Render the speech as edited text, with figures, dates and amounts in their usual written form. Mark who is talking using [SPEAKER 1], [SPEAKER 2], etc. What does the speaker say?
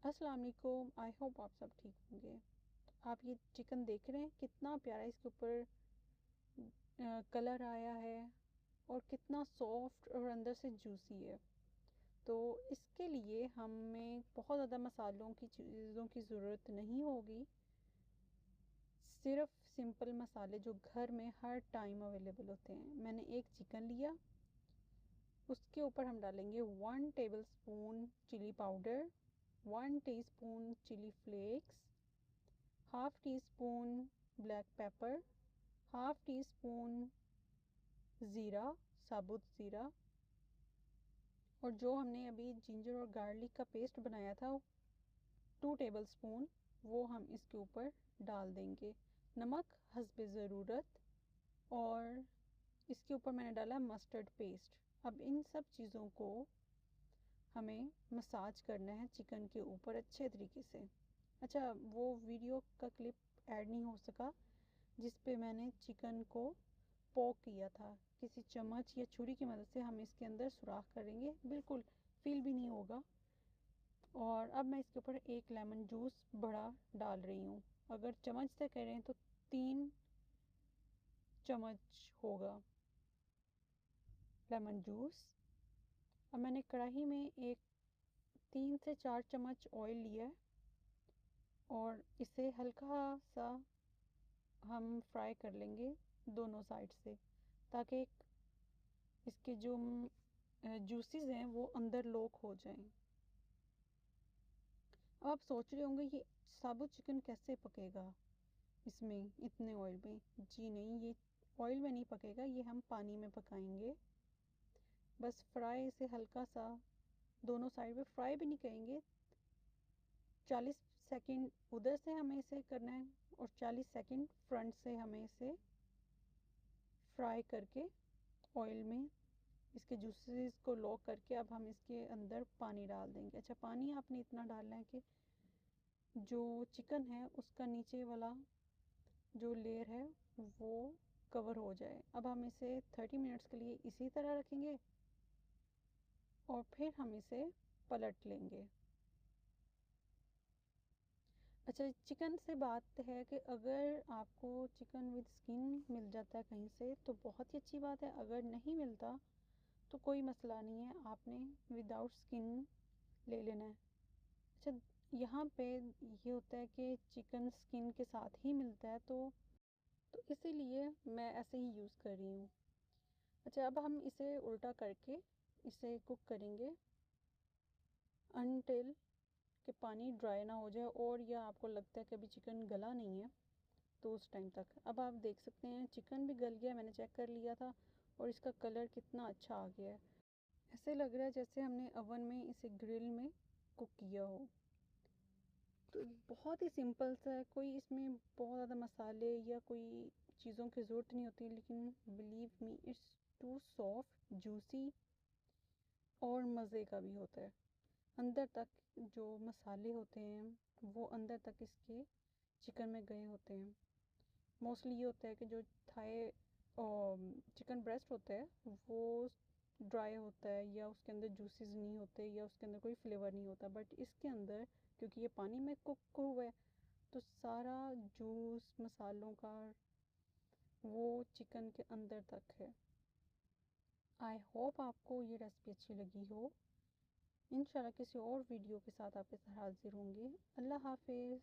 [SPEAKER 1] अस्सलाम वालेकुम। I hope आप सब ठीक होंगे। आप ये चिकन देख रहे हैं, कितना प्यारा इसके ऊपर कलर आया है और कितना सॉफ्ट और अंदर से जूसी है। तो इसके लिए हमें बहुत ज़्यादा मसालों की चीज़ों की ज़रूरत नहीं होगी। सिर्फ सिंपल मसाले जो घर में हर टाइम अवेलेबल होते हैं। मैंने एक चिकन लिया, उसके ऊपर हम डालेंगे 1 tablespoon chili powder, 1 teaspoon chili flakes, half teaspoon black pepper, half teaspoon ज़ीरा, साबुत ज़ीरा, और जो हमने अभी जिंजर और गार्लिक का पेस्ट बनाया था 2 टेबलस्पून, वो हम इसके ऊपर डाल देंगे। नमक हस्बे ज़रूरत, और इसके ऊपर मैंने डाला मस्टर्ड पेस्ट। अब इन सब चीज़ों को हमें मसाज करना है चिकन के ऊपर अच्छे तरीके से। अच्छा, वो वीडियो का क्लिप ऐड नहीं हो सका जिस पे मैंने चिकन को पोक किया था। किसी चम्मच या छुरी की मदद से हम इसके अंदर सुराख करेंगे, बिल्कुल फील भी नहीं होगा। और अब मैं इसके ऊपर 1 लेमन जूस बड़ा डाल रही हूँ। अगर चम्मच से करें तो 3 चम्मच होगा लेमन जूस। अब मैंने कढ़ाई में 3 से 4 चम्मच ऑयल लिया है और इसे हल्का सा हम फ्राई कर लेंगे दोनों साइड से, ताकि इसके जो जूसेस हैं वो अंदर लॉक हो जाएं। अब आप सोच रहे होंगे ये साबुत चिकन कैसे पकेगा इसमें इतने ऑयल में। जी नहीं, ये ऑयल में नहीं पकेगा, ये हम पानी में पकाएंगे। बस फ्राई इसे हल्का सा दोनों साइड पे, फ्राई भी नहीं करेंगे। 40 सेकंड उधर से हमें इसे करना है और 40 सेकंड फ्रंट से हमें इसे फ्राई करके ऑयल में इसके जूसेस को लॉक करके अब हम इसके अंदर पानी डाल देंगे। अच्छा, पानी आपने इतना डालना है कि जो चिकन है उसका नीचे वाला जो लेयर है वो कवर हो जाए। अब हम इसे 30 मिनट्स के लिए इसी तरह रखेंगे और फिर हम इसे पलट लेंगे। अच्छा, चिकन से बात है कि अगर आपको चिकन विद स्किन मिल जाता है कहीं से तो बहुत ही अच्छी बात है। अगर नहीं मिलता तो कोई मसला नहीं है, आपने विदाउट स्किन ले लेना है। अच्छा, यहाँ पे ये होता है कि चिकन स्किन के साथ ही मिलता है, तो इसीलिए मैं ऐसे ही यूज़ कर रही हूँ। अच्छा, अब हम इसे उल्टा करके इसे कुक करेंगे अनटिल कि पानी ड्राई ना हो जाए और या आपको लगता है कि अभी चिकन गला नहीं है तो उस टाइम तक। अब आप देख सकते हैं चिकन भी गल गया, मैंने चेक कर लिया था, और इसका कलर कितना अच्छा आ गया है। ऐसे लग रहा है जैसे हमने ओवन में इसे ग्रिल में कुक किया हो। तो बहुत ही सिंपल सा है, कोई इसमें बहुत ज़्यादा मसाले या कोई चीज़ों की ज़रूरत नहीं होती, लेकिन believe me it's too soft, juicy और मज़े का भी होता है। अंदर तक जो मसाले होते हैं वो अंदर तक इसके चिकन में गए होते हैं। मोस्टली ये होता है कि जो थाई चिकन ब्रेस्ट होता है वो ड्राई होता है या उसके अंदर जूसेस नहीं होते या उसके अंदर कोई फ्लेवर नहीं होता, बट इसके अंदर क्योंकि ये पानी में कुक हुआ है तो सारा जूस मसालों का वो चिकन के अंदर तक है। आई होप आपको ये रेसिपी अच्छी लगी हो। इंशाल्लाह किसी और वीडियो के साथ आपके साथ हाजिर होंगे। अल्लाह हाफिज़।